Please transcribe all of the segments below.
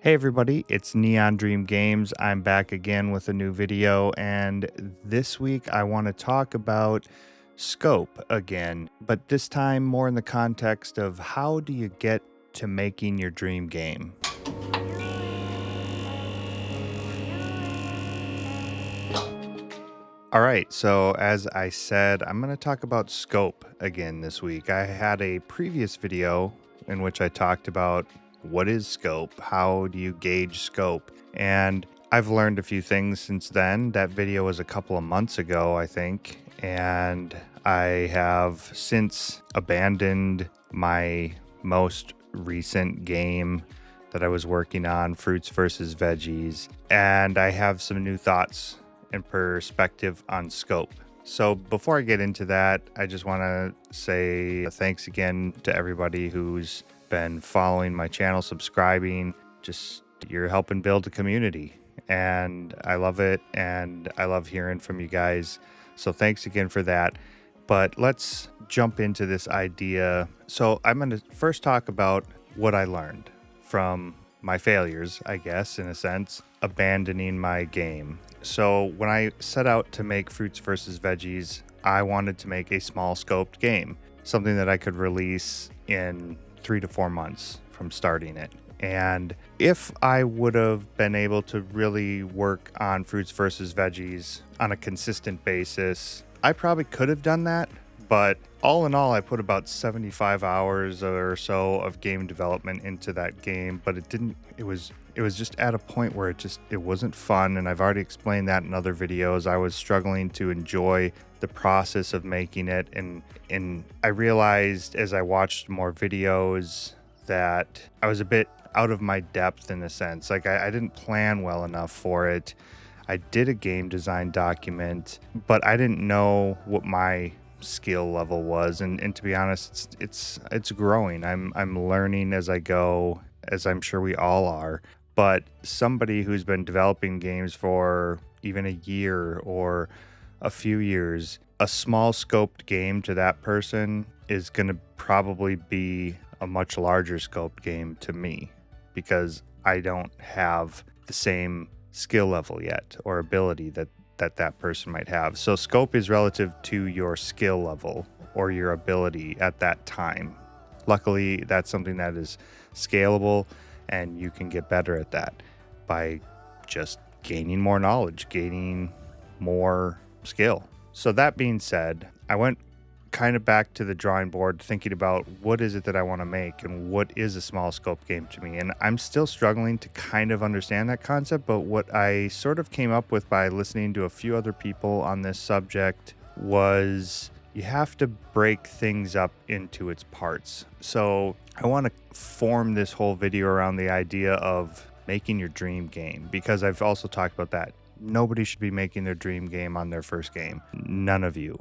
Hey everybody, it's Neon Dream Games. I'm back again with a new video, and this week I want to talk about scope again, but this time more in the context of how do you get to making your dream game. All right, so as I said, I'm going to talk about scope again this week. I had a previous video in which I talked about what is scope, how do you gauge scope, and I've learned a few things since then. That video was a couple of months ago, I think, and I have since abandoned my most recent game that I was working on, Fruits versus Veggies, and I have some new thoughts and perspective on scope. So before I get into that, I just want to say thanks again to everybody who's been following my channel, subscribing. Just you're helping build a community, and I love it, and I love hearing from you guys. So thanks again for that. But let's jump into this idea. So I'm going to first talk about what I learned from my failures, I guess, in a sense, abandoning my game. So when I set out to make Fruits versus Veggies, I wanted to make a small scoped game, something that I could release in 3 to 4 months from starting it. And if I would have been able to really work on Fruits versus Veggies on a consistent basis, I probably could have done that. But all in all, I put about 75 hours or so of game development into that game, but it was just at a point where it wasn't fun. And I've already explained that in other videos. I was struggling to enjoy the process of making it. And I realized as I watched more videos that I was a bit out of my depth in a sense. Like I didn't plan well enough for it. I did a game design document, but I didn't know what my skill level was, and to be honest, it's growing. I'm learning as I go, as I'm sure we all are. But somebody who's been developing games for even a year or a few years, a small scoped game to that person is going to probably be a much larger scoped game to me, because I don't have the same skill level yet or ability that person might have. So scope is relative to your skill level or your ability at that time. Luckily, that's something that is scalable, and you can get better at that by just gaining more knowledge, gaining more skill. So that being said, I went kind of back to the drawing board thinking about what is it that I want to make and what is a small scope game to me. And I'm still struggling to kind of understand that concept, but what I sort of came up with by listening to a few other people on this subject was you have to break things up into its parts. So I want to form this whole video around the idea of making your dream game, because I've also talked about that. Nobody should be making their dream game on their first game. None of you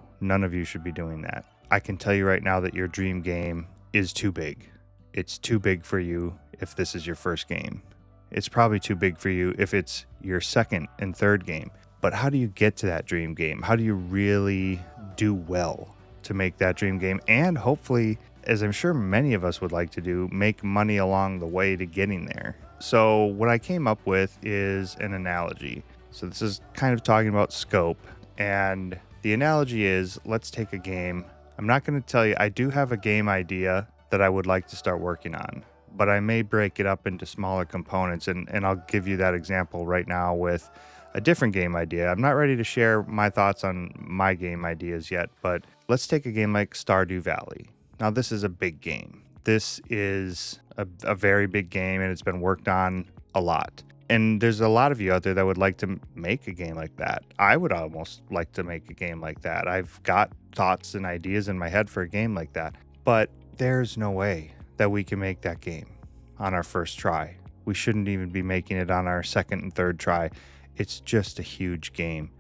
should be doing that. I can tell you right now that your dream game is too big. It's too big for you if this is your first game. It's probably too big for you if it's your second and third game. But how do you get to that dream game? How do you really do well to make that dream game? And hopefully, as I'm sure many of us would like to do, make money along the way to getting there. So what I came up with is an analogy. So this is kind of talking about scope, and the analogy is, let's take a game. I'm not going to tell you, I do have a game idea that I would like to start working on, but I may break it up into smaller components, and I'll give you that example right now with a different game idea. I'm not ready to share my thoughts on my game ideas yet, but let's take a game like Stardew Valley. Now, this is a big game. This is a very big game, and it's been worked on a lot. And there's a lot of you out there that would like to make a game like that. I would almost like to make a game like that. I've got thoughts and ideas in my head for a game like that. But there's no way that we can make that game on our first try. We shouldn't even be making it on our second and third try. It's just a huge game.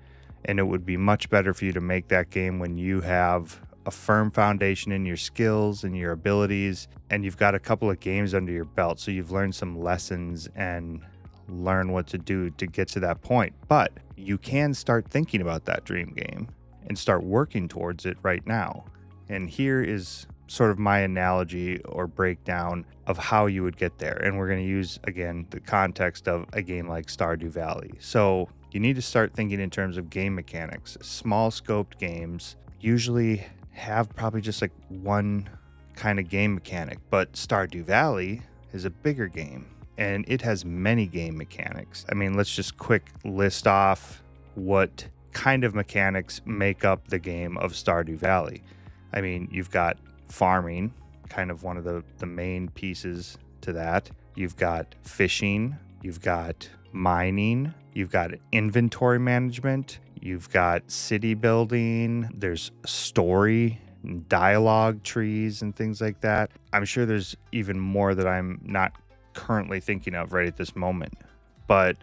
And it would be much better for you to make that game when you have a firm foundation in your skills and your abilities, and you've got a couple of games under your belt. So you've learned some lessons and learn what to do to get to that point. But you can start thinking about that dream game and start working towards it right now. And here is sort of my analogy or breakdown of how you would get there. And we're going to use, again, the context of a game like Stardew Valley. So you need to start thinking in terms of game mechanics. Small scoped games usually have probably just like one kind of game mechanic, but Stardew Valley is a bigger game and it has many game mechanics. I mean, let's just quick list off what kind of mechanics make up the game of Stardew Valley. I mean, you've got farming, kind of one of the main pieces to that. You've got fishing, you've got mining, you've got inventory management, you've got city building, there's story, dialogue trees and things like that. I'm sure there's even more that I'm not currently thinking of right at this moment. But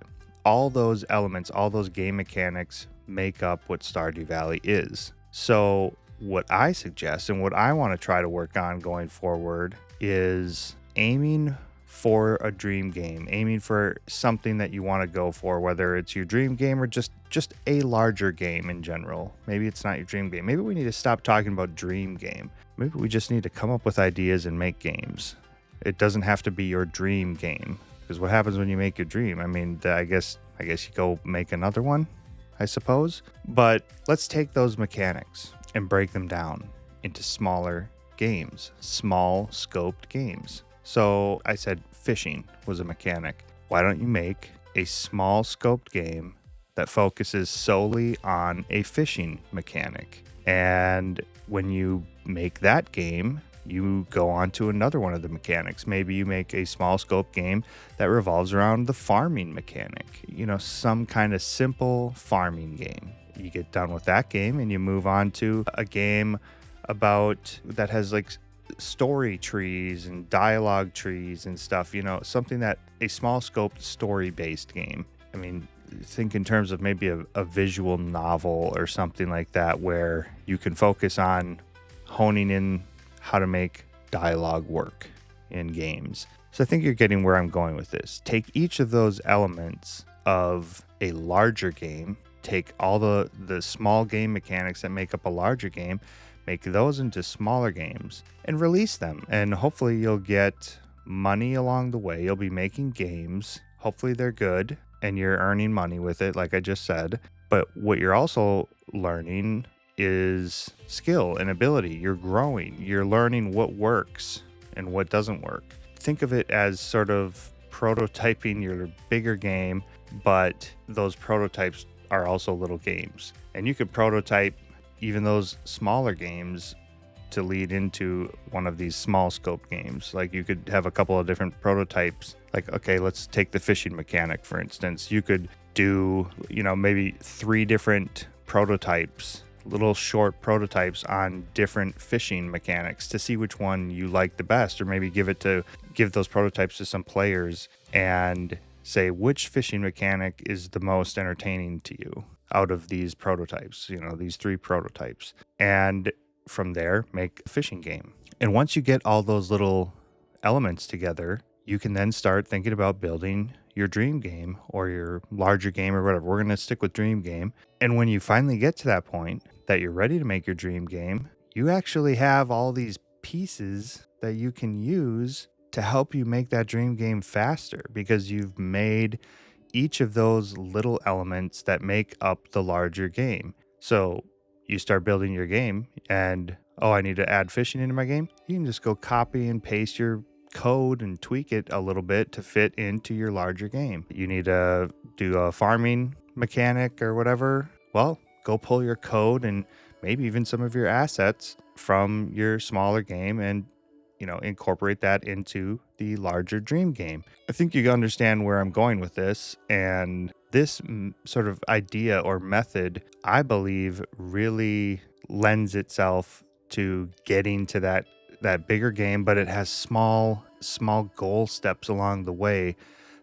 all those elements, all those game mechanics make up what Stardew Valley is. So what I suggest and what I want to try to work on going forward is aiming for a dream game, aiming for something that you want to go for, whether it's your dream game or just a larger game in general. Maybe it's not your dream game. Maybe we need to stop talking about dream game. Maybe we just need to come up with ideas and make games. It doesn't have to be your dream game, because what happens when you make your dream? I mean, I guess you go make another one, I suppose. But let's take those mechanics and break them down into smaller games, small scoped games. So I said fishing was a mechanic. Why don't you make a small scoped game that focuses solely on a fishing mechanic? And when you make that game, you go on to another one of the mechanics. Maybe you make a small scope game that revolves around the farming mechanic, some kind of simple farming game. You get done with that game and you move on to a game that has like story trees and dialogue trees and stuff, something that a small scoped story based game. I mean, think in terms of maybe a visual novel or something like that, where you can focus on honing in how to make dialogue work in games. So I think you're getting where I'm going with this. Take each of those elements of a larger game, take all the small game mechanics that make up a larger game, make those into smaller games and release them. And hopefully you'll get money along the way. You'll be making games. Hopefully they're good and you're earning money with it, like I just said. But what you're also learning is skill and ability. You're growing. You're learning what works and what doesn't work. Think of it as sort of prototyping your bigger game, but those prototypes are also little games. And you could prototype even those smaller games to lead into one of these small scope games. Like you could have a couple of different prototypes. Like, okay, let's take the fishing mechanic, for instance. You could do, maybe 3 different prototypes, little short prototypes on different fishing mechanics to see which one you like the best, or maybe give those prototypes to some players and say which fishing mechanic is the most entertaining to you out of these prototypes, these 3 prototypes. And from there, make a fishing game. And once you get all those little elements together, you can then start thinking about building your dream game or your larger game or whatever. We're going to stick with dream game. And when you finally get to that point that you're ready to make your dream game, you actually have all these pieces that you can use to help you make that dream game faster, because you've made each of those little elements that make up the larger game. So you start building your game and, I need to add fishing into my game. You can just go copy and paste your code and tweak it a little bit to fit into your larger game. You need to do a farming mechanic or whatever. Well, go pull your code and maybe even some of your assets from your smaller game and incorporate that into the larger dream game. I think you understand where I'm going with this, and this sort of idea or method, I believe, really lends itself to getting to that bigger game, but it has small goal steps along the way.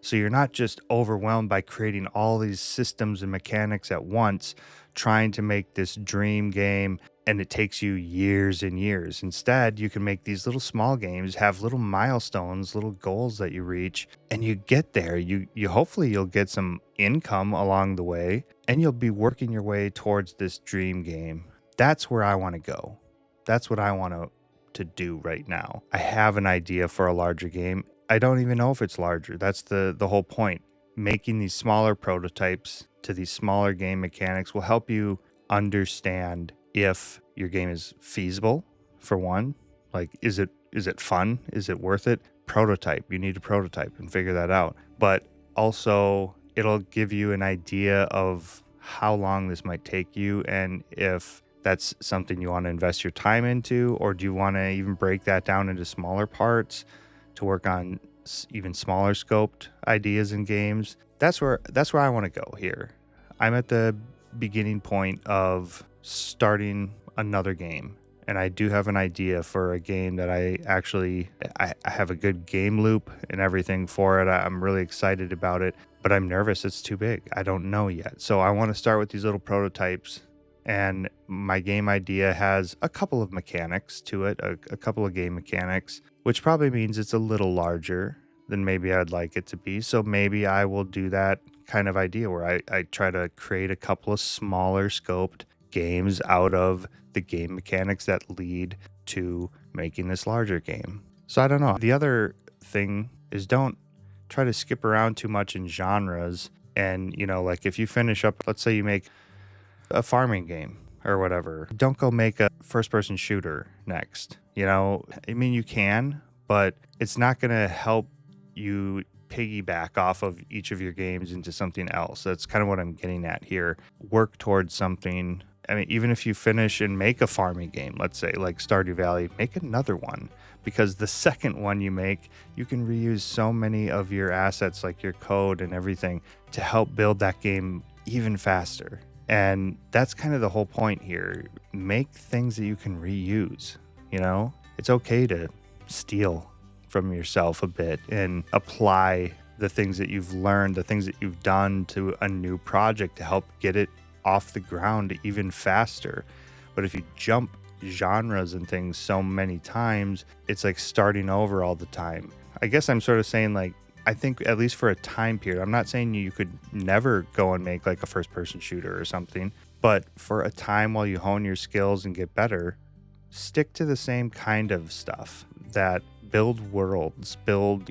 So you're not just overwhelmed by creating all these systems and mechanics at once, trying to make this dream game, and it takes you years and years. Instead, you can make these little small games, have little milestones, little goals that you reach, and you get there. You hopefully you'll get some income along the way, and you'll be working your way towards this dream game. That's where I want to go. That's what I want to to do right now. I have an idea for a larger game. I don't even know if it's larger. That's the whole point. Making these smaller prototypes to these smaller game mechanics will help you understand if your game is feasible, for one. Like, is it fun? Is it worth it? Prototype. You need to prototype and figure that out. But also, it'll give you an idea of how long this might take you, and if that's something you want to invest your time into, or do you want to even break that down into smaller parts to work on even smaller scoped ideas in games. That's where I want to go here. I'm at the beginning point of starting another game, and I do have an idea for a game that I have a good game loop and everything for it. I'm really excited about it, but I'm nervous it's too big. I don't know yet. So I want to start with these little prototypes, and my game idea has a couple of mechanics to it, a couple of game mechanics, which probably means it's a little larger than maybe I'd like it to be. So maybe I will do that kind of idea where I try to create a couple of smaller scoped games out of the game mechanics that lead to making this larger game. So I don't know. The other thing is, don't try to skip around too much in genres. And, like if you finish up, let's say you make a farming game or whatever, don't go make a first person shooter next. I mean, you can, but it's not going to help you piggyback off of each of your games into something else. That's kind of what I'm getting at here. Work towards something. I mean, even if you finish and make a farming game, let's say like Stardew Valley, make another one, because the second one you make, you can reuse so many of your assets, like your code and everything, to help build that game even faster. And that's kind of the whole point here. Make things that you can reuse. It's okay to steal from yourself a bit and apply the things that you've learned, the things that you've done to a new project to help get it off the ground even faster. But if you jump genres and things so many times, it's like starting over all the time. I guess I'm sort of saying, like, I think at least for a time period, I'm not saying you could never go and make like a first person shooter or something, but for a time while you hone your skills and get better, stick to the same kind of stuff that build worlds, build,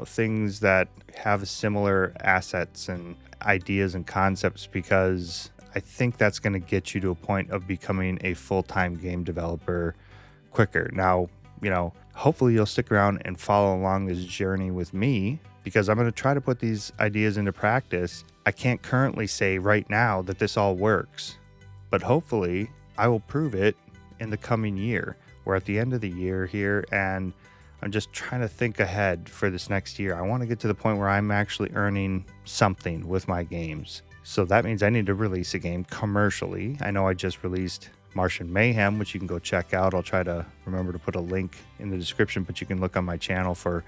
things that have similar assets and ideas and concepts, because I think that's going to get you to a point of becoming a full-time game developer quicker. Now, hopefully you'll stick around and follow along this journey with me, because I'm going to try to put these ideas into practice. I can't currently say right now that this all works, but hopefully I will prove it in the coming year. We're at the end of the year here, and I'm just trying to think ahead for this next year. I want to get to the point where I'm actually earning something with my games. So that means I need to release a game commercially. I know I just released Martian Mayhem, which you can go check out. I'll try to remember to put a link in the description, but you can look on my channel for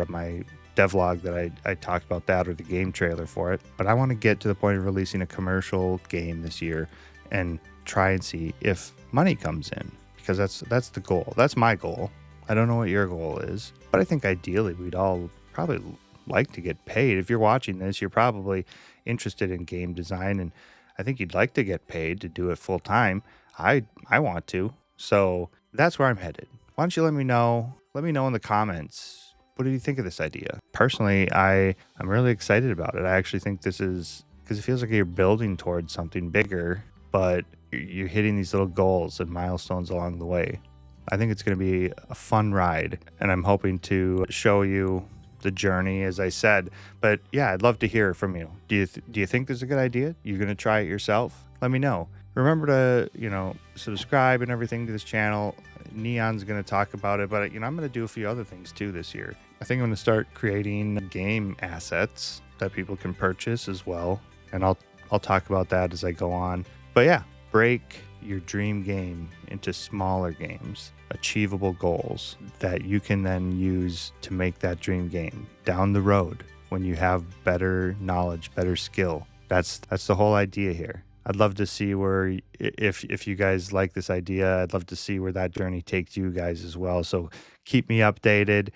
my devlog that I talked about that, or the game trailer for it. But I want to get to the point of releasing a commercial game this year and try and see if money comes in, because that's the goal. That's my goal. I don't know what your goal is, but I think ideally we'd all probably like to get paid. If you're watching this, you're probably interested in game design, and I think you'd like to get paid to do it full time. I want to. So that's where I'm headed. Why don't you let me know? Let me know in the comments. What do you think of this idea? Personally, I'm really excited about it. I actually think this is, because it feels like you're building towards something bigger, but you're hitting these little goals and milestones along the way. I think it's going to be a fun ride, and I'm hoping to show you the journey, as I said. But yeah, I'd love to hear from you. Do you think this is a good idea? You're going to try it yourself? Let me know. Remember to, subscribe and everything to this channel. Neon's going to talk about it, but I'm going to do a few other things too this year. I think I'm going to start creating game assets that people can purchase as well, and I'll talk about that as I go on. But yeah, break your dream game into smaller games, achievable goals that you can then use to make that dream game down the road when you have better knowledge, better skill. That's the whole idea here. I'd love to see where, if you guys like this idea, I'd love to see where that journey takes you guys as well. So keep me updated,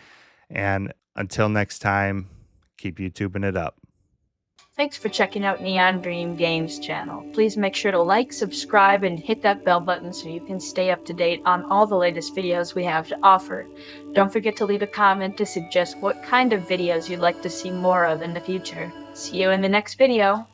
and until next time, keep YouTubing it up. Thanks for checking out Neon Dream Games channel. Please make sure to like, subscribe, and hit that bell button so you can stay up to date on all the latest videos we have to offer. Don't forget to leave a comment to suggest what kind of videos you'd like to see more of in the future. See you in the next video.